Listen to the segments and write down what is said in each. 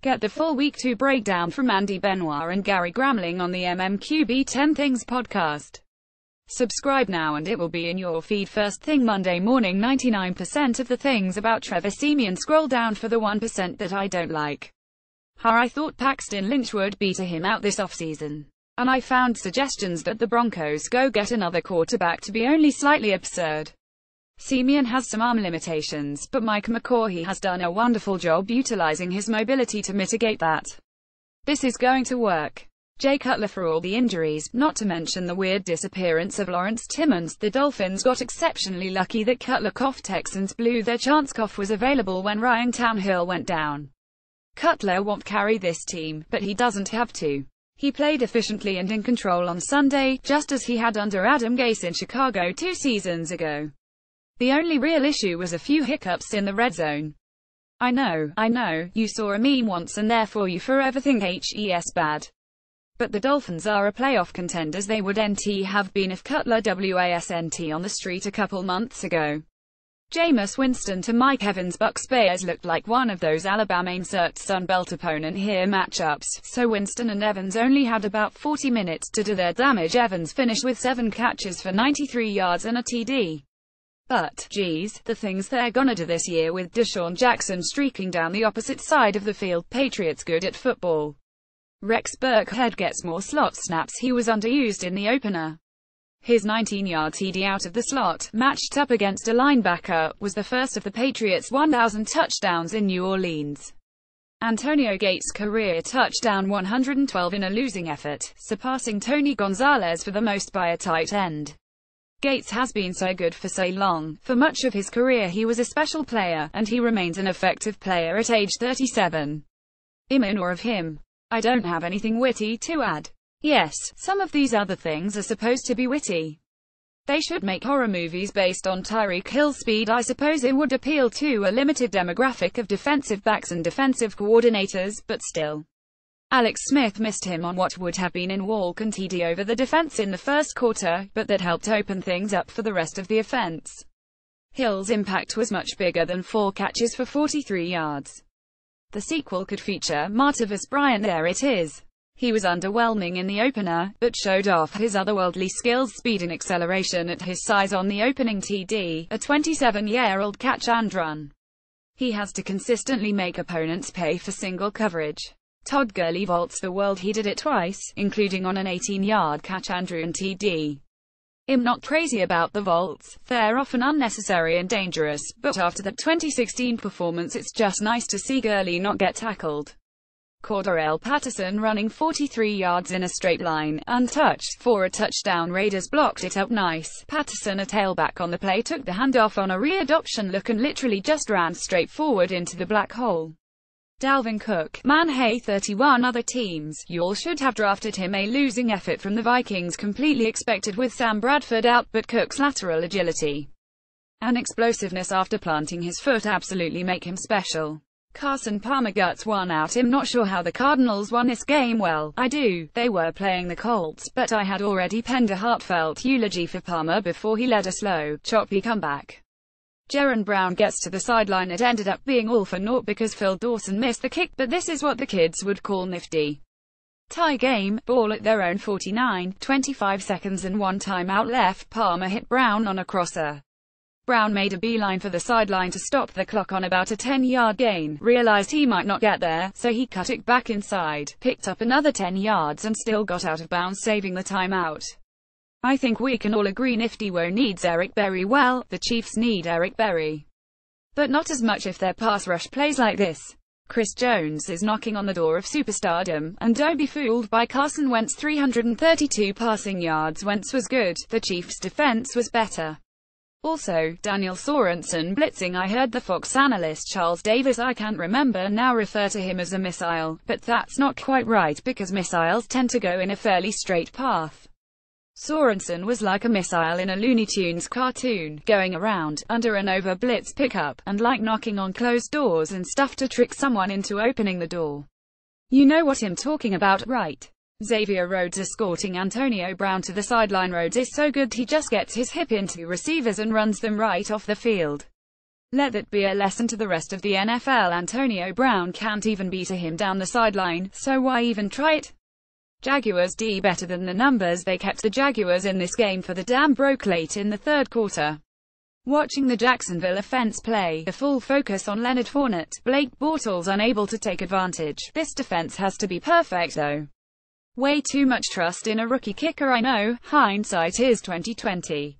Get the full Week 2 breakdown from Andy Benoit and Gary Gramling on the MMQB 10 Things podcast. Subscribe now and it will be in your feed first thing Monday morning. 99% of the things about Trevor Siemian. Scroll down for the 1% that I don't like. How I thought Paxton Lynch would be to him out this offseason. And I found suggestions that the Broncos go get another quarterback to be only slightly absurd. Siemian has some arm limitations, but Mike McCauley has done a wonderful job utilizing his mobility to mitigate that. This is going to work. Jay Cutler for all the injuries, not to mention the weird disappearance of Lawrence Timmons. The Dolphins got exceptionally lucky that Cutler coughed. Texans blew their chance. Cough was available when Ryan Tannehill went down. Cutler won't carry this team, but he doesn't have to. He played efficiently and in control on Sunday, just as he had under Adam Gase in Chicago 2 seasons ago. The only real issue was a few hiccups in the red zone. I know, you saw a meme once and therefore you forever think HES bad. But the Dolphins are a playoff contenders. They would have been if Cutler wasn't on the street a couple months ago. Jameis Winston to Mike Evans. Bucs Bears looked like one of those Alabama insert Sunbelt opponent here matchups, so Winston and Evans only had about 40 minutes to do their damage. Evans finished with 7 catches for 93 yards and a TD. But, geez, the things they're gonna do this year with Deshaun Jackson streaking down the opposite side of the field. Patriots good at football. Rex Burkhead gets more slot snaps. He was underused in the opener. His 19-yard TD out of the slot, matched up against a linebacker, was the first of the Patriots' 1,000 touchdowns in New Orleans. Antonio Gates' career touchdown 112 in a losing effort, surpassing Tony Gonzalez for the most by a tight end. Gates has been so good for so long. For much of his career he was a special player, and he remains an effective player at age 37. Him or of him. I don't have anything witty to add. Yes, some of these other things are supposed to be witty. They should make horror movies based on Tyreek Hill's speed. I suppose it would appeal to a limited demographic of defensive backs and defensive coordinators, but still. Alex Smith missed him on what would have been in walk and TD over the defense in the first quarter, but that helped open things up for the rest of the offense. Hill's impact was much bigger than 4 catches for 43 yards. The sequel could feature Martavis Bryant. There it is. He was underwhelming in the opener, but showed off his otherworldly skills, speed and acceleration at his size on the opening TD, a 27-year-old catch and run. He has to consistently make opponents pay for single coverage. Todd Gurley vaults the world. He did it twice, including on an 18-yard catch and run TD. I'm not crazy about the vaults. They're often unnecessary and dangerous, but after that 2016 performance it's just nice to see Gurley not get tackled. Cordarrelle Patterson running 43 yards in a straight line, untouched, for a touchdown. Raiders blocked it up nice. Patterson, a tailback on the play, took the handoff on a read-option look and literally just ran straight forward into the black hole. Dalvin Cook, man, hey 31 other teams, y'all should have drafted him. A losing effort from the Vikings, completely expected with Sam Bradford out, but Cook's lateral agility and explosiveness after planting his foot absolutely make him special. Carson Palmer guts one out. I'm not sure how the Cardinals won this game. Well, I do. They were playing the Colts, but I had already penned a heartfelt eulogy for Palmer before he led a slow, choppy comeback. Jaron Brown gets to the sideline. It ended up being all for naught because Phil Dawson missed the kick, but this is what the kids would call nifty. Tie game, ball at their own 49, 25 seconds and 1 timeout left. Palmer hit Brown on a crosser. Brown made a beeline for the sideline to stop the clock on about a 10-yard gain, realized he might not get there, so he cut it back inside, picked up another 10 yards and still got out of bounds, saving the timeout. I think we can all agree Nifty Woe needs Eric Berry. Well, the Chiefs need Eric Berry. But not as much if their pass rush plays like this. Chris Jones is knocking on the door of superstardom, and don't be fooled by Carson Wentz. 332 passing yards. Wentz was good, the Chiefs' defense was better. Also, Daniel Sorensen blitzing. I heard the Fox analyst Charles Davis, I can't remember now, refer to him as a missile, but that's not quite right because missiles tend to go in a fairly straight path. Sorensen was like a missile in a Looney Tunes cartoon, going around, under and over blitz pickup, and like knocking on closed doors and stuff to trick someone into opening the door. You know what I'm talking about, right? Xavier Rhodes escorting Antonio Brown to the sideline. Rhodes is so good he just gets his hip into receivers and runs them right off the field. Let that be a lesson to the rest of the NFL. Antonio Brown can't even beat him down the sideline, so why even try it? Jaguars D better than the numbers. They kept the Jaguars in this game for the damn broke late in the third quarter. Watching the Jacksonville offense play, a full focus on Leonard Fournette, Blake Bortles unable to take advantage. This defense has to be perfect though. Way too much trust in a rookie kicker. I know, hindsight is 2020.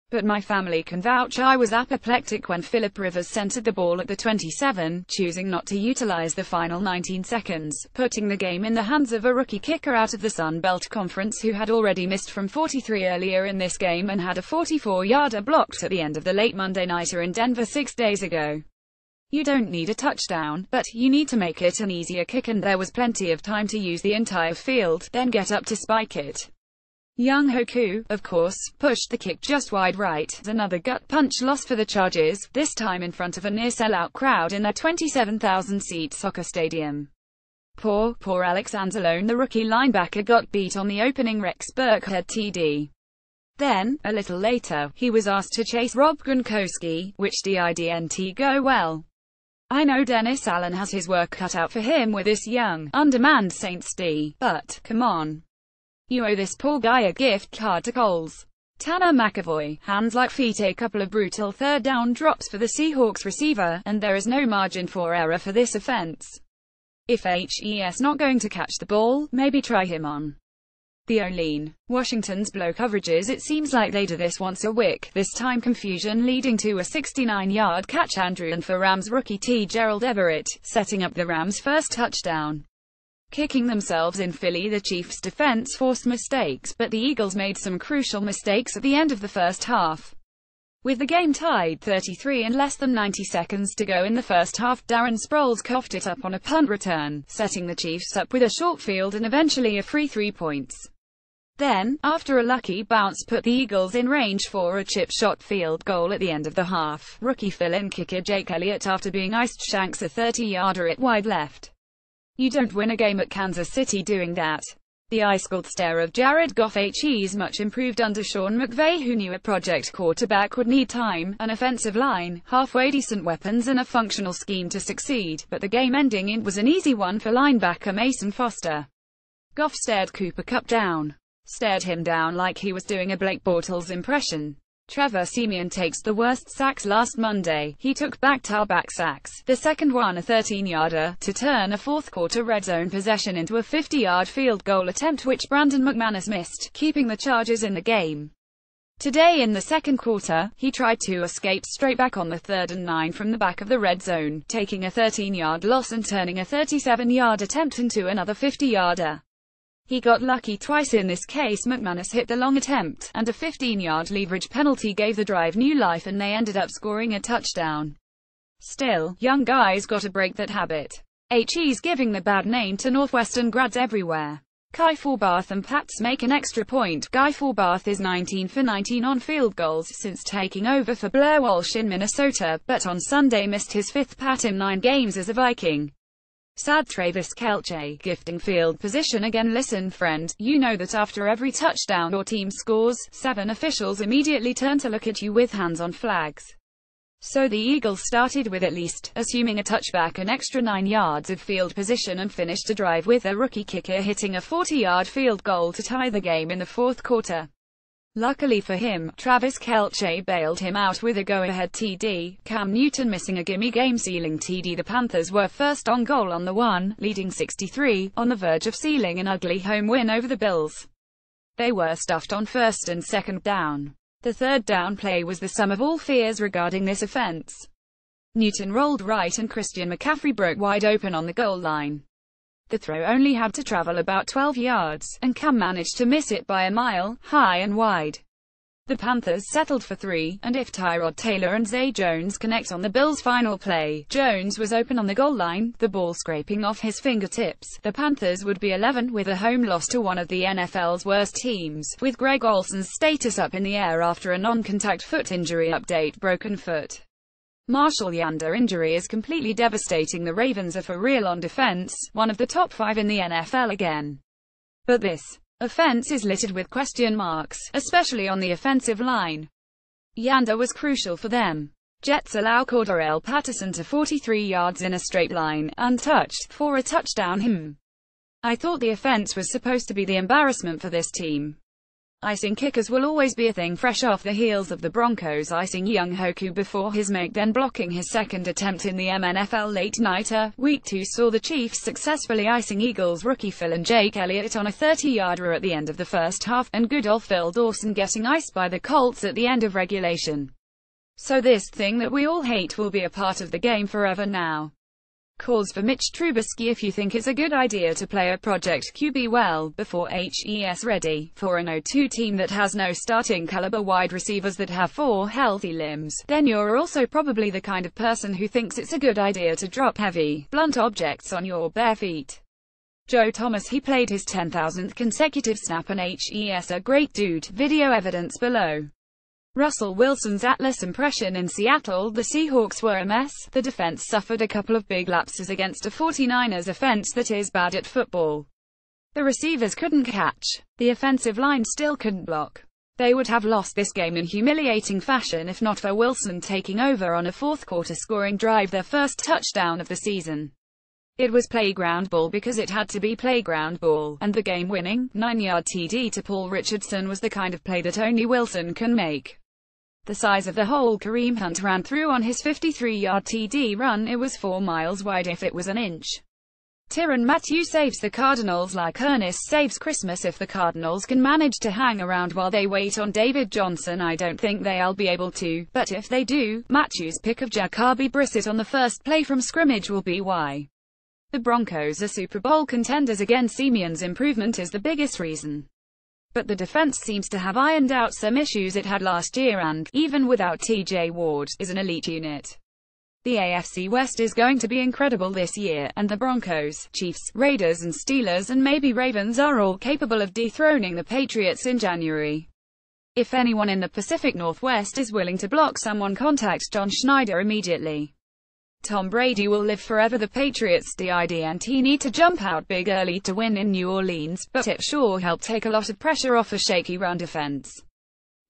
But my family can vouch I was apoplectic when Phillip Rivers centered the ball at the 27, choosing not to utilize the final 19 seconds, putting the game in the hands of a rookie kicker out of the Sun Belt Conference who had already missed from 43 earlier in this game and had a 44-yarder blocked at the end of the late Monday nighter in Denver 6 days ago. You don't need a touchdown, but you need to make it an easier kick, and there was plenty of time to use the entire field, then get up to spike it. Young Hoku, of course, pushed the kick just wide right. Another gut punch loss for the Chargers, this time in front of a near-sellout crowd in their 27,000-seat soccer stadium. Poor Alex Anzalone, the rookie linebacker, got beat on the opening Rex Burkhead TD. Then, a little later, he was asked to chase Rob Gronkowski, which didn't go well. I know Dennis Allen has his work cut out for him with this young, undermanned Saints D, but, come on. You owe this poor guy a gift card to Coles. Tanner McAvoy, hands like feet, a couple of brutal third down drops for the Seahawks receiver, and there is no margin for error for this offense. If he's not going to catch the ball, maybe try him on the O-line. Washington's blow coverages, it seems like they do this once a week, this time confusion leading to a 69-yard catch and for Rams rookie T. Gerald Everett, setting up the Rams' first touchdown. Kicking themselves in Philly, the Chiefs' defense forced mistakes, but the Eagles made some crucial mistakes at the end of the first half. With the game tied 33 and less than 90 seconds to go in the first half, Darren Sproles coughed it up on a punt return, setting the Chiefs up with a short field and eventually a free 3 points. Then, after a lucky bounce put the Eagles in range for a chip shot field goal at the end of the half, rookie fill-in kicker Jake Elliott, after being iced, shanks a 30-yarder at wide left. You don't win a game at Kansas City doing that. The ice-cold stare of Jared Goff. He's much improved under Sean McVay, who knew a project quarterback would need time, an offensive line, halfway decent weapons and a functional scheme to succeed, but the game-ending int was an easy one for linebacker Mason Foster. Goff stared Cooper Kupp down. Stared him down like he was doing a Blake Bortles impression. Trevor Siemian takes the worst sacks last Monday. He took back-to-back sacks, the second one a 13-yarder, to turn a fourth-quarter red zone possession into a 50-yard field goal attempt which Brandon McManus missed, keeping the Chargers in the game. Today in the second quarter, he tried to escape straight back on the 3rd and 9 from the back of the red zone, taking a 13-yard loss and turning a 37-yard attempt into another 50-yarder. He got lucky twice in this case. McManus hit the long attempt, and a 15-yard leverage penalty gave the drive new life and they ended up scoring a touchdown. Still, young guys gotta break that habit. He's giving the bad name to Northwestern grads everywhere. Kai Forbath and Pats make an extra point. Guy Forbath is 19 for 19 on field goals since taking over for Blair Walsh in Minnesota, but on Sunday missed his 5th Pat in 9 games as a Viking. Sad Travis Kelce, gifting field position again. Listen friend, you know that after every touchdown your team scores, 7 officials immediately turn to look at you with hands on flags. So the Eagles started with at least, assuming a touchback, an extra 9 yards of field position and finished the drive with a rookie kicker hitting a 40-yard field goal to tie the game in the fourth quarter. Luckily for him, Travis Kelce bailed him out with a go-ahead TD, Cam Newton missing a gimme game-sealing TD. The Panthers were first on goal on the 1, leading 63, on the verge of sealing an ugly home win over the Bills. They were stuffed on 1st and 2nd down. The 3rd down play was the sum of all fears regarding this offense. Newton rolled right and Christian McCaffrey broke wide open on the goal line. The throw only had to travel about 12 yards, and Cam managed to miss it by a mile, high and wide. The Panthers settled for 3, and if Tyrod Taylor and Zay Jones connect on the Bills' final play, Jones was open on the goal line, the ball scraping off his fingertips. The Panthers would be 11 with a home loss to one of the NFL's worst teams, with Greg Olsen's status up in the air after a non-contact foot injury update. Broken foot. Marshall Yanda injury is completely devastating. The Ravens are for real on defense, one of the top 5 in the NFL again. But this offense is littered with question marks, especially on the offensive line. Yanda was crucial for them. Jets allow Cordarrelle Patterson to 43 yards in a straight line, untouched, for a touchdown. I thought the offense was supposed to be the embarrassment for this team. Icing kickers will always be a thing, fresh off the heels of the Broncos icing Young Hoku before his make, then blocking his second attempt in the MNFL late-nighter. Week 2 saw the Chiefs successfully icing Eagles rookie Phil and Jake Elliott on a 30-yarder at the end of the first half, and good old Phil Dawson getting iced by the Colts at the end of regulation. So this thing that we all hate will be a part of the game forever now. Calls for Mitch Trubisky if you think it's a good idea to play a project QB well, before HES ready, for an 0-2 team that has no starting caliber wide receivers that have 4 healthy limbs, then you're also probably the kind of person who thinks it's a good idea to drop heavy, blunt objects on your bare feet. Joe Thomas, he played his 10,000th consecutive snap and HES a great dude, video evidence below. Russell Wilson's Atlas impression in Seattle. The Seahawks were a mess. The defense suffered a couple of big lapses against a 49ers offense that is bad at football. The receivers couldn't catch. The offensive line still couldn't block. They would have lost this game in humiliating fashion if not for Wilson taking over on a fourth-quarter scoring drive, their first touchdown of the season. It was playground ball because it had to be playground ball, and the game-winning, 9-yard TD to Paul Richardson was the kind of play that only Wilson can make. The size of the hole Kareem Hunt ran through on his 53-yard TD run, it was 4 miles wide if it was an inch. Tyrann Mathieu saves the Cardinals like Ernest saves Christmas. If the Cardinals can manage to hang around while they wait on David Johnson, I don't think they'll be able to, but if they do, Mathieu's pick of Jacoby Brissett on the first play from scrimmage will be why. The Broncos are Super Bowl contenders again. Siemian's improvement is the biggest reason. But the defense seems to have ironed out some issues it had last year and, even without TJ Ward, is an elite unit. The AFC West is going to be incredible this year, and the Broncos, Chiefs, Raiders and Steelers and maybe Ravens are all capable of dethroning the Patriots in January. If anyone in the Pacific Northwest is willing to block someone, contact John Schneider immediately. Tom Brady will live forever. The Patriots didn't need to jump out big early to win in New Orleans, but it sure helped take a lot of pressure off a shaky run defense.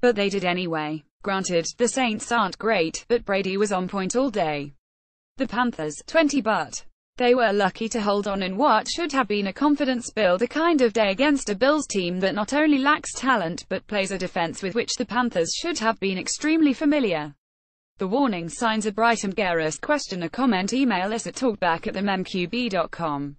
But they did anyway. Granted, the Saints aren't great, but Brady was on point all day. The Panthers, 20 but they were lucky to hold on in what should have been a confidence builder kind of day against a Bills team that not only lacks talent but plays a defense with which the Panthers should have been extremely familiar. The warning signs are bright, and Garrus question a comment, email us at talkback@thememqb.com.